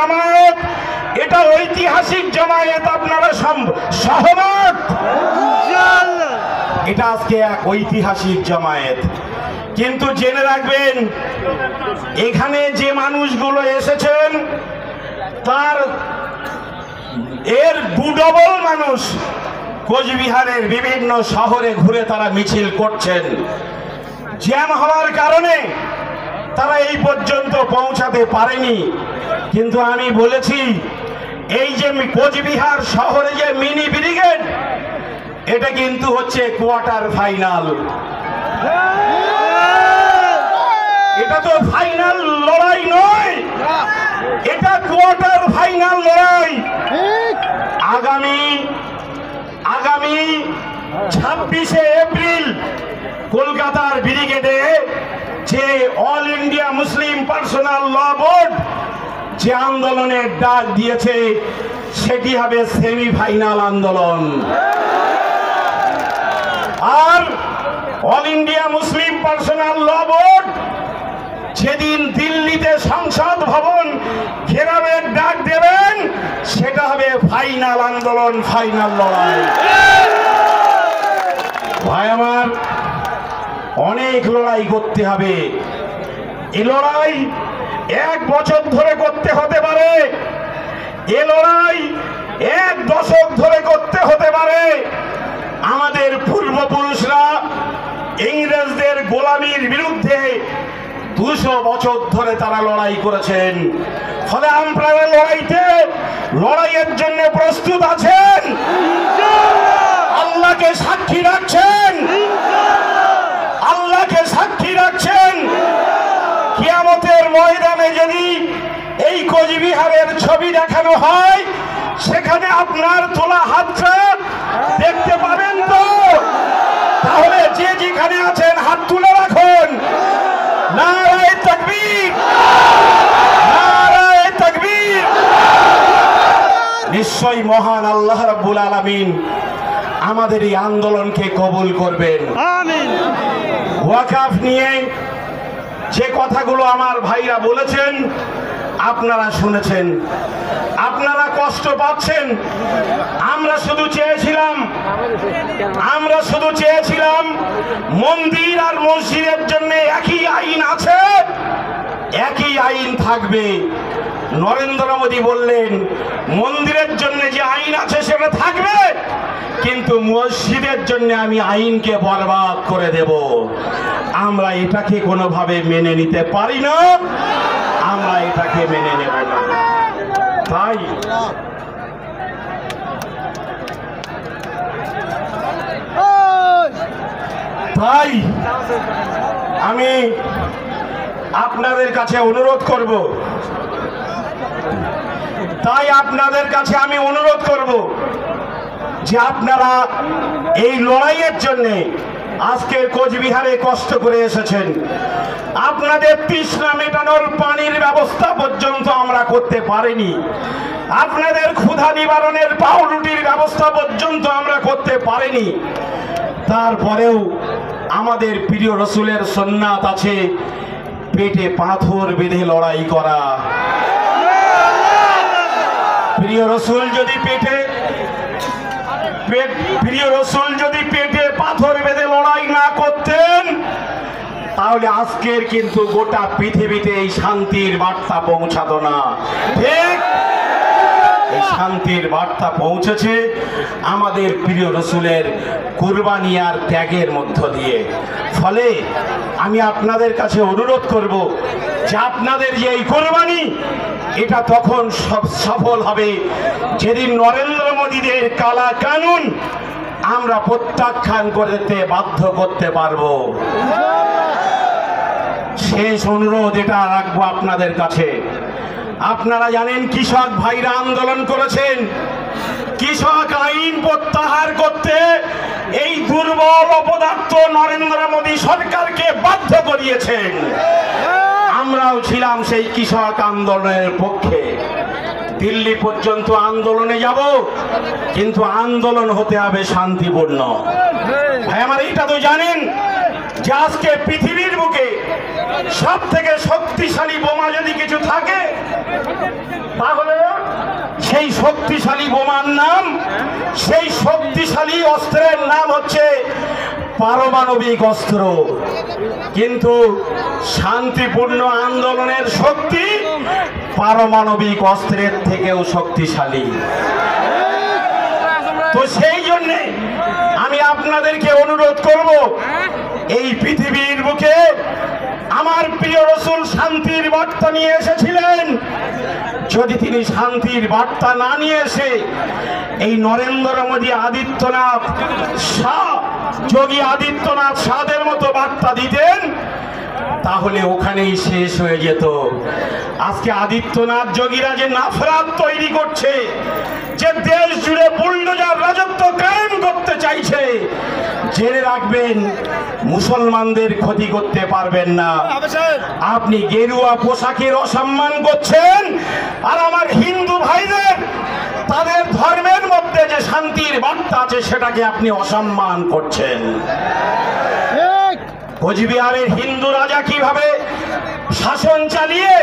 জামায়াত এটা ঐতিহাসিক জামায়াত, আপনারা সহমত? এটা আজকে এক ঐতিহাসিক জামায়াত। কিন্তু জেনে রাখবেন, এখানে যে মানুষগুলো এসেছেন তার এর ডবল মানুষ কোচবিহারের বিভিন্ন শহরে ঘুরে তারা মিছিল করছেন। জ্যাম হওয়ার কারণে তারা এই পর্যন্ত পৌঁছাতে পারেনি। কিন্তু আমি বলেছি, এই যে কোচবিহার শহরে যে মিনি ব্রিগেড, এটা কিন্তু হচ্ছে কোয়ার্টার ফাইনাল। এটা তো ফাইনাল লড়াই নয়, এটা কোয়ার্টার ফাইনাল লড়াই। আগামী 26শে এপ্রিল কলকাতার ব্রিগেডে যে অল ইন্ডিয়া মুসলিম পার্সোনাল ল বোর্ড যে আন্দোলনের ডাক দিয়েছে, সেটি হবে সেমিফাইনাল আন্দোলন। আর অল ইন্ডিয়া মুসলিম পার্সোনাল ল বোর্ড যেদিন দিল্লিতে সংসদ ভবন ঘেরাওয়ের ডাক দেবেন, সেটা হবে ফাইনাল আন্দোলন, ফাইনাল লড়াই। ভাই আমার, অনেক লড়াই করতে হবে। এই লড়াই 1 বছর ধরে করতে হতে পারে, এ লড়াই 1 দশক ধরে করতে হতে পারে। আমাদের পূর্বপুরুষরা ইংরেজদের গোলামির বিরুদ্ধে 200 বছর ধরে তারা লড়াই করেছেন। ফলে আপনারা লড়াইয়ের জন্য প্রস্তুত আছেন? আল্লাহকে সাক্ষী রাখছেন? আল্লাহকে সাক্ষী রাখছেন? কিয়ামতের ময়দানে যদি এই কোচবিহারের ছবি দেখানো হয়, সেখানে আপনার তোলা হাতটা দেখতে পাবেন তো? তাহলে যে যেখানে আছেন হাত তুলে রাখুন। নারায়ে তাকবীর, নারায়ে তাকবীর। নিশ্চয়ই মহান আল্লাহ রাব্বুল আলামিন আমাদের এই আন্দোলনকে কবুল করবেন। আমিন। ওয়াকফ নিয়ে যে কথাগুলো আমার ভাইরা বলেছেন, আপনারা শুনেছেন, আপনারা কষ্ট পাচ্ছেন। আমরা শুধু চেয়েছিলাম মন্দির আর মসজিদের জন্য একই আইন আছে, একই আইন থাকবে। নরেন্দ্র মোদী বললেন মন্দিরের জন্য যে আইন আছে সেটা থাকবে, কিন্তু মসজিদের জন্য আমি আইনকে বরবাদ করে দেব। আমরা এটাকে কোনোভাবে মেনে নিতে পারি না, আমরা এটাকে মেনে নেব না। তাই আমি আপনাদের কাছে অনুরোধ করব, যে আপনারা এই লড়াইয়ের জন্য আজকে কোচবিহারে কষ্ট করে এসেছেন। আপনাদের তৃষ্ণা মেটানোর পানির ব্যবস্থা পর্যন্ত আমরা করতে পারিনি, আপনাদের ক্ষুধা নিবারণের পাউরুটির ব্যবস্থা পর্যন্ত আমরা করতে পারিনি। তারপরেও আমাদের প্রিয় রসুলের সুন্নাত আছে পেটে পাথর বেঁধে লড়াই করা। প্রিয় রসুল যদি পেটে পাথর বেঁধে লড়াই না করতেন, তাহলে আজকের কিন্তু গোটা পৃথিবীতে এই শান্তির বার্তা পৌঁছাতো না। ঠিক, এই শান্তির বার্তা পৌঁছেছে আমাদের প্রিয় রসুলের কুরবানি আর ত্যাগের মধ্য দিয়ে। ফলে আমি আপনাদের কাছে অনুরোধ করব যে আপনাদের যে এই কুরবানি, এটা তখন সফল হবে যেদিন নরেন্দ্র মোদীদের কালা কানুন আমরা প্রত্যাখ্যান করতে বাধ্য করতে পারবো। শেষ অনুরোধ এটা রাখবো আপনাদের কাছে। আপনারা জানেন কৃষক ভাইরা আন্দোলন করেছেন, কৃষক আইন প্রত্যাহার করতে এই দুর্বল অপদার্থ নরেন্দ্র মোদী সরকারকে বাধ্য করিয়েছেন। আমরাও ছিলাম সেই কৃষক আন্দোলনের পক্ষে। দিল্লি পর্যন্ত আন্দোলনে যাব, কিন্তু আন্দোলন হতে হবে শান্তিপূর্ণ। ভাই আমার, এইটা তো জানেন যে আজকে পৃথিবীর বুকে সব থেকে শক্তিশালী বোমা যদি কিছু থাকে তাহলে সেই শক্তিশালী বোমার নাম, সেই শক্তিশালী অস্ত্রের নাম হচ্ছে পারমাণবিক অস্ত্র। কিন্তু শান্তিপূর্ণ আন্দোলনের শক্তি পারমাণবিক অস্ত্রের থেকেও শক্তিশালী। তো সেই জন্যে আমি আপনাদেরকে অনুরোধ করব, এই পৃথিবীর বুকে আমার প্রিয় রাসূল শান্তির বার্তা নিয়ে এসেছিলেন। যদি তিনি শান্তির বার্তা না নিয়ে এসে এই নরেন্দ্র মোদী, আদিত্যনাথ শাহ, যোগী আদিত্যনাথ শাহদের মতো বার্তা দিতেন, তাহলে ওখানেই শেষ হয়ে যেত। আজকে আদিত্যনাথ যোগীরা যে নাফরাত তৈরি করছে, যে দেশ জুড়ে বুলডোজার রাজত্ব কায়েম করতে চাইছে, জেনে রাখবেন মুসলমানদের ক্ষতি করতে পারবেন না। আপনি গেরুয়া পোশাকের অসম্মান করছেন, আর আমার হিন্দু ভাইদের তাদের ধর্মের মধ্যে যে শান্তির বার্তা আছে সেটাকে আপনি অসম্মান করছেন। কোচবিহারের হিন্দু রাজা কিভাবে শাসন চালিয়ে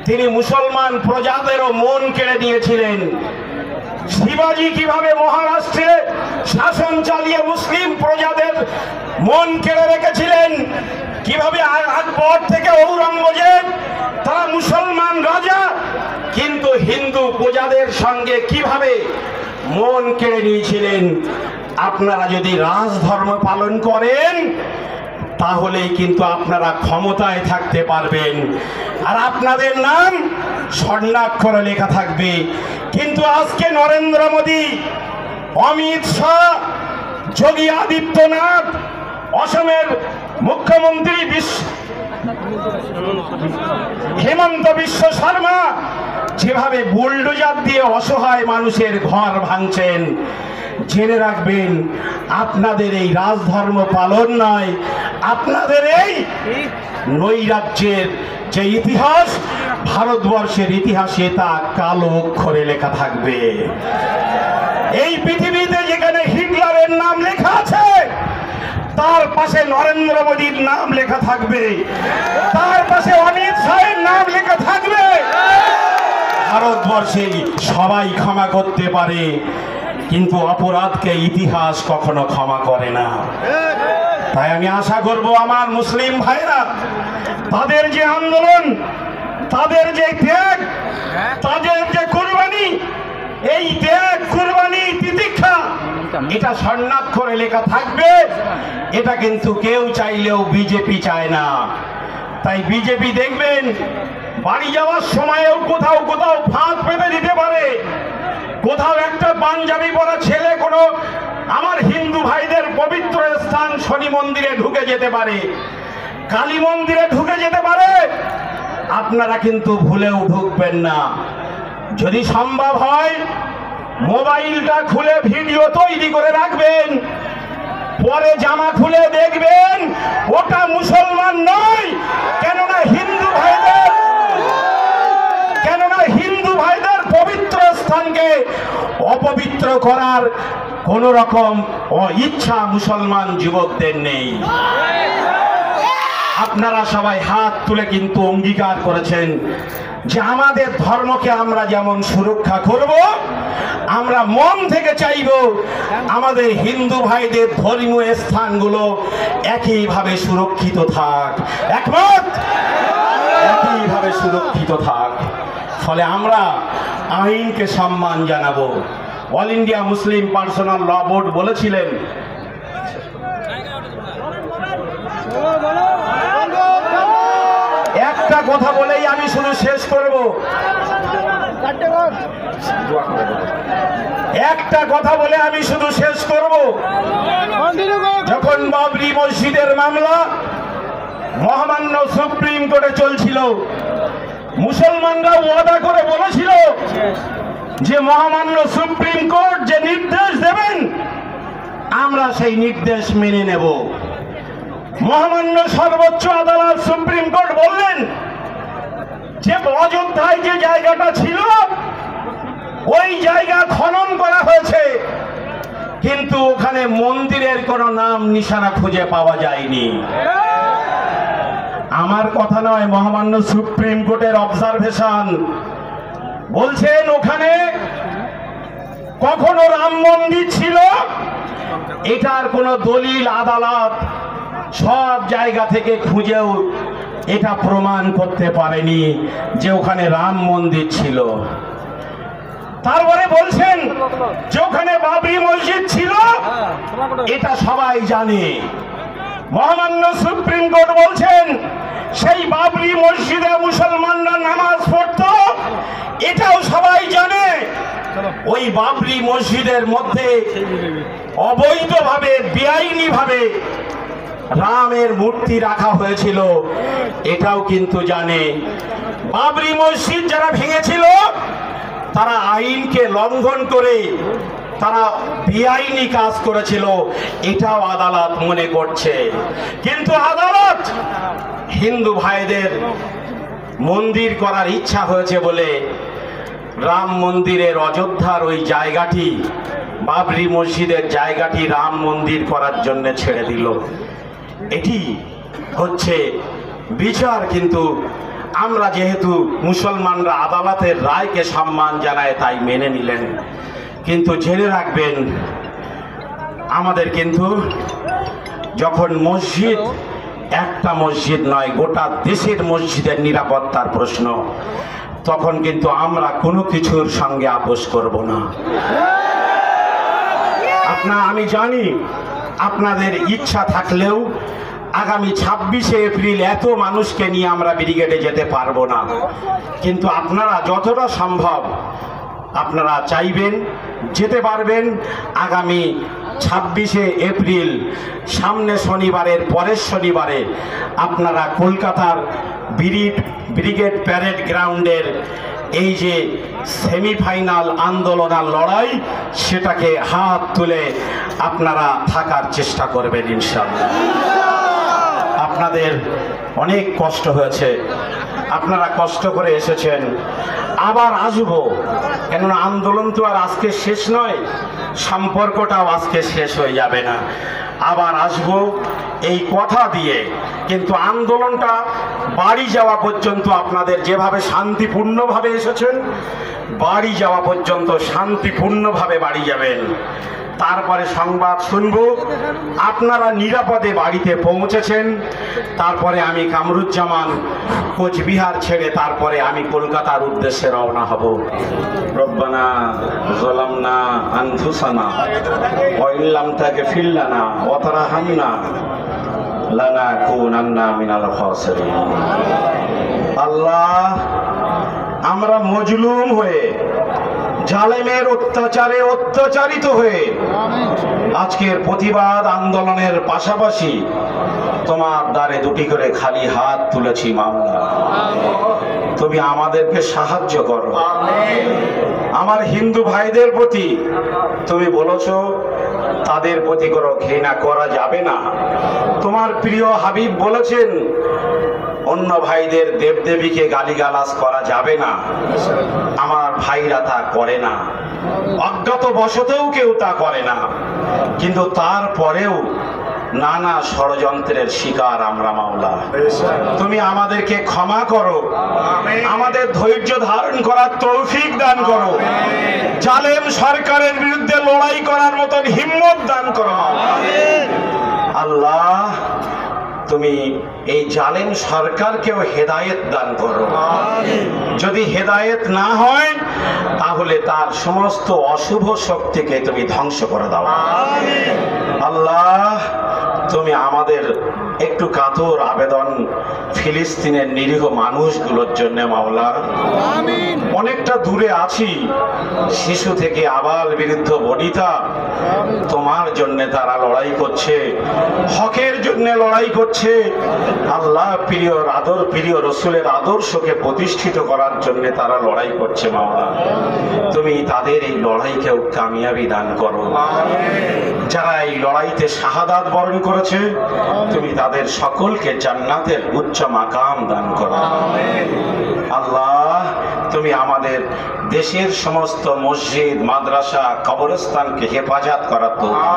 তিনি মুসলমান প্রজাদেরও মন কেড়ে নিয়েছিলেন, শিবাজি কিভাবে মহারাষ্ট্রে শাসন চালিয়ে মুসলিম প্রজাদের মন কেড়ে রেখেছিলেন, কিভাবে আকবর থেকে ঔরঙ্গজেব তারা মুসলমান রাজা কিন্তু হিন্দু প্রজাদের সঙ্গে কিভাবে মন কেড়ে নিয়েছিলেন। আপনারা যদি রাজধর্ম পালন করেন তাহলেই কিন্তু আপনারা ক্ষমতায় থাকতে পারবেন, আর আপনাদের নাম স্বর্ণাক্ষরে লেখা থাকবে। কিন্তু আজকে নরেন্দ্র মোদী, অমিত শাহ, যোগী আদিত্যনাথ, অসমের মুখ্যমন্ত্রী হেমন্ত বিশ্ব শর্মা যেভাবে বুলডোজার দিয়ে অসহায় মানুষের ঘর ভাঙছেন, জেনে রাখবেন আপনাদের এই রাজধর্ম পালন নয়, আপনাদের এই নৈরাজ্যের যে ইতিহাস, ভারতবর্ষের ইতিহাসে তা কালো অক্ষরে লেখা থাকবে। এই পৃথিবীতে যেখানে হিটলারের নাম লেখা আছে তার পাশে নরেন্দ্র মোদীর নাম লেখা থাকবে, তার পাশে অমিত শাহের নাম লেখা থাকবে। ভারতবর্ষে সবাই ক্ষমা করতে পারে, কিন্তু অপরাধকে ইতিহাস কখনো ক্ষমা করে না। তাই আমি আশা করব আমার মুসলিম ভাইরা, তাদের যে আন্দোলন, তাদের যে ত্যাগ, তাদের যে কুরবানি, এই ত্যাগ, কুরবানি, তিতিক্ষা এটা স্বর্ণাক্ষরে লেখা থাকবে। এটা কিন্তু কেউ চাইলেও বিজেপি চায় না। তাই বিজেপি দেখবেন বাড়ি যাওয়ার সময়ও কোথাও কোথাও ফাঁদ পেতে দিতে পারে, কোথাও একটা পাঞ্জাবি পরা ছেলে কোনো আমার হিন্দু ভাইদের পবিত্র স্থান শনি মন্দিরে ঢুকে যেতে পারে, কালী মন্দিরে ঢুকে যেতে পারে। আপনারা কিন্তু ভুলেও ঢুকবেন না। যদি সম্ভব হয় মোবাইলটা খুলে ভিডিও তৈরি করে রাখবেন, পরে জামা খুলে দেখবেন ওটা মুসলমান নয়। কেননা হিন্দু ভাইদের পবিত্র স্থানকে অপবিত্র করার কোন রকম ইচ্ছা মুসলমান যুবকদের নেই। আপনারা সবাই হাত তুলে কিন্তু অঙ্গীকার করেছেন যে আমাদের ধর্মকে আমরা যেমন সুরক্ষা করব, আমরা মন থেকে চাইব আমাদের হিন্দু ভাইদের ধর্মীয় স্থানগুলো একইভাবে সুরক্ষিত থাক, একমত, একইভাবে সুরক্ষিত থাক। ফলে আমরা আইনকে সম্মান জানাবো। অল ইন্ডিয়া মুসলিম পার্সোনাল ল বোর্ড বলেছিলেন, একটা কথা বলেই আমি শুধু শেষ করব, একটা কথা বলে আমি শুধু শেষ করব। যখন বাবরি মসজিদের মামলা মহামান্য সুপ্রিম কোর্টে চলছিল, মুসলমানরা ওয়াদা করে বলেছিল যে মহামান্য সুপ্রিম কোর্ট যে নির্দেশ দেবেন আমরা সেই নির্দেশ মেনে নেব। মহামান্য সর্বোচ্চ আদালত সুপ্রিম কোর্ট বললেন যে অযোধ্যায় যে জায়গাটা ছিল ওই জায়গা খনন করা হয়েছে, কিন্তু ওখানে মন্দিরের কোনো নাম নিশানা খুঁজে পাওয়া যায়নি। আমার কথা নয়, মহামান্য সুপ্রিম কোর্টের অবজারভেশন বলছেন ওখানে কখনো রাম মন্দির ছিল এটার কোনো দলিল আদালত সব জায়গা থেকে খুঁজেও এটা প্রমাণ করতে পারেনি যে ওখানে রাম মন্দির ছিল। তারপরে বলছেন যে ওখানে বাবরি মসজিদ ছিল, এটা সবাই জানে। মহামান্য সুপ্রিম কোর্ট বলছেন সেই বাবরি মসজিদে মুসলমানরা নামাজ পড়তো, এটাও সবাই জানে। ওই বাবরি মসজিদের মধ্যে অবৈধভাবে বেআইনিভাবে রামের মূর্তি রাখা হয়েছিল, এটাও কিন্তু জানে। বাবরি মসজিদ যারা ভেঙেছিল তারা আইনকে লঙ্ঘন করে তারা বেআইনি কাজ করেছিল, এটাও আদালত মনে করছে। কিন্তু আদালত হিন্দু ভাইদের মন্দির করার ইচ্ছা হয়েছে বলে রাম মন্দিরের অযোধ্যার ওই জায়গাটি, বাবরি মসজিদের জায়গাটি রাম মন্দির করার জন্য ছেড়ে দিল। এটি হচ্ছে বিচার। কিন্তু আমরা যেহেতু মুসলমানরা আদালতের রায়কে সম্মান জানায় তাই মেনে নিলেন। কিন্তু জেনে রাখবেন, আমাদের কিন্তু যখন মসজিদ, একটা মসজিদ নয় গোটা দেশের মসজিদের নিরাপত্তার প্রশ্ন, তখন কিন্তু আমরা কোনো কিছুর সঙ্গে আপোষ করব না। আমি জানি আপনাদের ইচ্ছা থাকলেও আগামী 26শে এপ্রিল এত মানুষকে নিয়ে আমরা ব্রিগেডে যেতে পারবো না। কিন্তু আপনারা যতটা সম্ভব আপনারা চাইবেন যেতে পারবেন। আগামী 26শে এপ্রিল সামনে শনিবারের পরের শনিবারে আপনারা কলকাতার ব্রিগেড প্যারেড গ্রাউন্ডের এই যে সেমিফাইনাল আন্দোলন আর লড়াই, সেটাকে হাত তুলে আপনারা থাকার চেষ্টা করবেন ইনশাআল্লাহ। আপনাদের অনেক কষ্ট হয়েছে, আপনারা কষ্ট করে এসেছেন। আবার আসবো, কেননা আন্দোলন তো আর আজকে শেষ নয়, সম্পর্কটাও আজকে শেষ হয়ে যাবে না। আবার আসবো এই কথা দিয়ে। কিন্তু আন্দোলনটা বাড়ি যাওয়া পর্যন্ত আপনাদের যেভাবে শান্তিপূর্ণভাবে এসেছেন, বাড়ি যাওয়া পর্যন্ত শান্তিপূর্ণভাবে বাড়ি যাবেন। তারপরে সংবাদ শুনব আপনারা নিরাপদে বাড়িতে পৌঁছেছেন। তারপরে আমি কামরুজ্জামান কোচবিহার ছেড়ে তারপরে আমি কলকাতার উদ্দেশ্যে রওনা হব। রব্বানা যালামনা আনফুসানা ওয়া ইল্লাম তাগফির লানা ওয়া তারহামনা লানাকুনান্না মিনাল খাসিরিন। আল্লাহ, আমরা মজলুম হয়ে, জালেমের অত্যাচারে অত্যাচারিত হয়ে আজকের প্রতিবাদ আন্দোলনের পাশাপাশি তোমার দ্বারে দুটি করে খালি হাত তুলেছি। মাওলা, তুমি আমাদেরকে সাহায্য করো। আমার হিন্দু ভাইদের প্রতি তুমি বলেছো তাদের প্রতি কোনো ঘৃণা করা যাবে না। তোমার প্রিয় হাবিব বলেছেন অন্য ভাইদের দেবদেবীকে গালিগালাজ করা যাবে না। আমার ভাইরা তা করে না, অজ্ঞাত বশতেও কেউ তা করে না। কিন্তু তারপরেও নানা ষড়যন্ত্রের শিকার আমরা। মাওলা, তুমি আমাদেরকে ক্ষমা করো, আমাদের ধৈর্য ধারণ করার তৌফিক দান করো, জালেম সরকারের বিরুদ্ধে লড়াই করার মতন হিম্মত দান করো। আল্লাহ, তুমি এই জালেম সরকারকেও হেদায়েত দান করো। যদি হেদায়েত না হয় তাহলে তার সমস্ত অশুভ শক্তিকে তুমি ধ্বংস করে দাও। আল্লাহ, তুমি আমাদের একটু কাতর আবেদন ফিলিস্তিনের নিরীহ মানুষগুলোর জন্য। মাওলা, অনেকটা দূরে আছি, শিশু থেকে আবাল বৃদ্ধ বনিতা তোমার জন্য তারা লড়াই করছে, হকের জন্য লড়াই করছে। আল্লাহ, প্রিয় রসুলের আদর্শকে প্রতিষ্ঠিত করার জন্য তারা লড়াই করছে। মাওলা, তুমি তাদের এই লড়াইকেও কামিয়াবি দান করো। যারা এই লড়াইতে শাহাদাত বরণ করেছে তুমি তাদের সকলকে জান্নাতের উচ্চ মাকাম দান করো। আল্লাহ, তুমি আমাদের দেশের সমস্ত মসজিদ, মাদ্রাসা, কবরস্থানকে হেফাজত করার তৌফিক।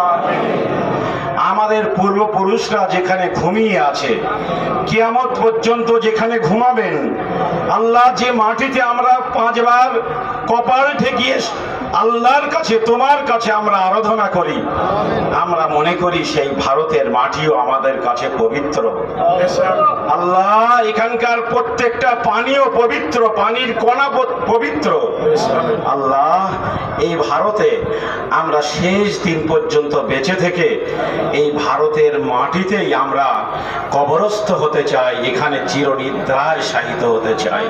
আমাদের পূর্বপুরুষরা যেখানে ঘুমিয়ে আছে, কিয়ামত পর্যন্ত যেখানে ঘুমাবেন, আল্লাহ যে মাটিতে আমরা 5 বার কপাল ঠেকিয়ে আল্লাহর কাছে, তোমার কাছে আমরা আরাধনা করি, আমরা মনে করি সেই ভারতের মাটিও আমাদের কাছে পবিত্র। আল্লাহ, এখানকার প্রত্যেকটা পানিও পবিত্র, পানির কণা পবিত্র। আল্লাহ, এই ভারতে আমরা শেষ দিন পর্যন্ত বেঁচে থেকে এই ভারতের মাটিতেই আমরা কবরস্থ হতে চাই, এখানে চিরনিদ্রায় শায়িত হতে চাই।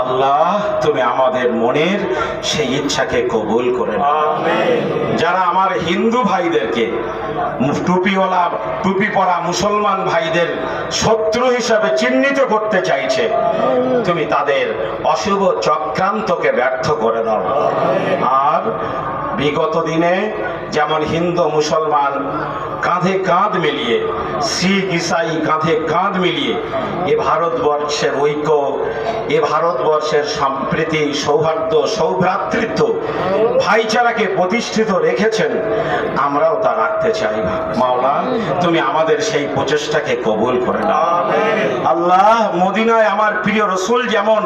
আল্লাহ, তুমি আমাদের মনের সেই ইচ্ছাকে কবুল করে নাও। যারা আমার হিন্দু ভাইদেরকে, টুপিওয়ালা, টুপি পরা মুসলমান ভাইদের শত্রু হিসাবে চিহ্নিত করতে চাইছে, তুমি তাদের অশুভ চক্রান্তকে ব্যর্থ করে দাও। আর বিগত দিনে যেমন হিন্দু মুসলমান কাঁধে কাঁধ মিলিয়ে, শিখ ইসাই কাঁধে কাঁধ মিলিয়ে এ ভারতবর্ষের ঐক্য, এ ভারতবর্ষের সম্প্রীতি, সৌহার্দ্য, সৌভ্রাতৃত্ব, ভাইচারাকে প্রতিষ্ঠিত রেখেছেন, আমরাও তা রাখতে চাই। মাওলা, তুমি আমাদের সেই প্রচেষ্টাকে কবুল করে নাও। আল্লাহ, মদিনায় আমার প্রিয় রসুল যেমন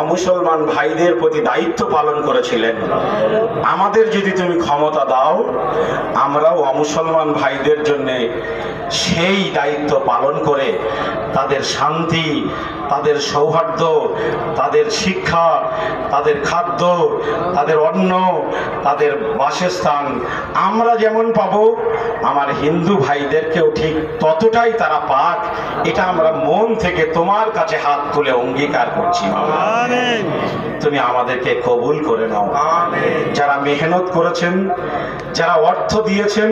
অমুসলমান ভাইদের প্রতি দায়িত্ব পালন করেছিলেন, আমাদের যদি তুমি ক্ষমতা দাও, আমরাও অমুসলমান ভাইদের জন্য সেই দায়িত্ব পালন করে তাদের শান্তি, তাদের সৌহার্দ্য, তাদের শিক্ষা, তাদের খাদ্য, তাদের অন্ন, তাদের বাসস্থান আমরা যেমন পাবো, আমার হিন্দু ভাইদেরকেও ঠিক ততটাই তারা পাক, এটা আমরা মন থেকে তোমার কাছে হাত তুলে অঙ্গীকার করছি। তুমি আমাদেরকে কবুল করে নাও। যারা মেহনত করেছেন, যারা অর্থ দিয়েছেন,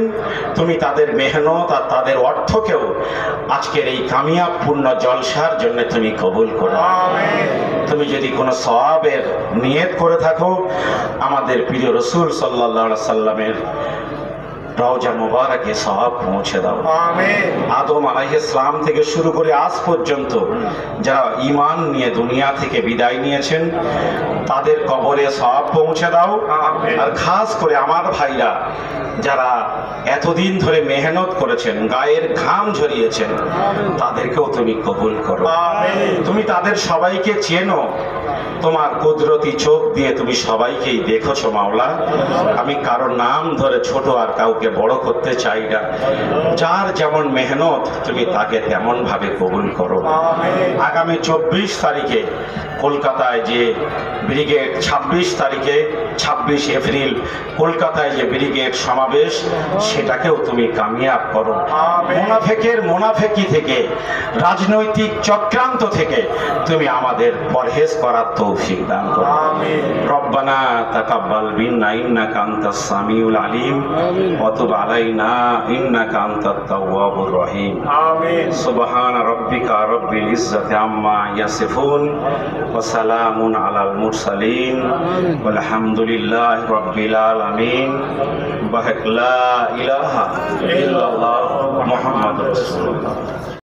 তুমি তাদের মেহনত আর তাদের অর্থকেও আজকের এই কামিয়াবপূর্ণ জলসার জন্য তুমি কবুল করো। তুমি যদি কোনো সওয়াবের নিয়ত করে থাকো, আমাদের প্রিয় রসুল সাল্লাল্লাহু আলাইহি সাল্লামের রওজা মুবারকে সওয়াব পৌঁছে দাও। আদম আলাইহিস সালাম থেকে শুরু করে আজ পর্যন্ত যারা ঈমান নিয়ে দুনিয়া থেকে বিদায় নিয়েছেন, তাদের কবরে সওয়াব পৌঁছে দাও। আর খাস করে আমার ভাইরা যারা এতদিন ধরে মেহনত করেছেন, গায়ের ঘাম ঝরিয়েছেন, তাদেরকেও তুমি কবুল করো। তুমি তাদের সবাইকে চেনো, তোমার কুদরতি চোখ দিয়ে তুমি সবাইকেই দেখেছো মাওলা। আমি কারোর নাম ধরে ছোট আর কাউকে বড় করতে চাই না। যার যেমন মেহনত তুমি তাকে তেমন ভাবে কবুল করো। আগামী 24 তারিখে কলকাতায় যে ব্রিগেড, 26 তারিখে 26 এপ্রিল কলকাতায় যে ব্রিগেড সমাবেশ, সেটাকেও তুমি কামিয়াব করো। মুনাফেকের মুনাফেকি থেকে, রাজনৈতিক চক্রান্ত থেকে তুমি আমাদের পরহেজ করার তৌফিক দান করো। রব্বানা তাকাব্বাল মিন্না ইন্নাকা আনতাস সামিউল আলিম ওয়া তুব আলাইনা ইন্নাকা আনতাত তাওয়াবুর রহিম। আমিন। সুবহানা রাব্বিকা রাব্বিল ইজ্জাতি আম্মা ইয়াসিফুন ওয়া সালামুন আলাল মুরসালিন ওয়াল হামদুলিল্লাহি রাব্বিল আলামিন। লা ইলাহা ইল্লাল্লাহ মুহাম্মাদুর রাসূলুল্লাহ।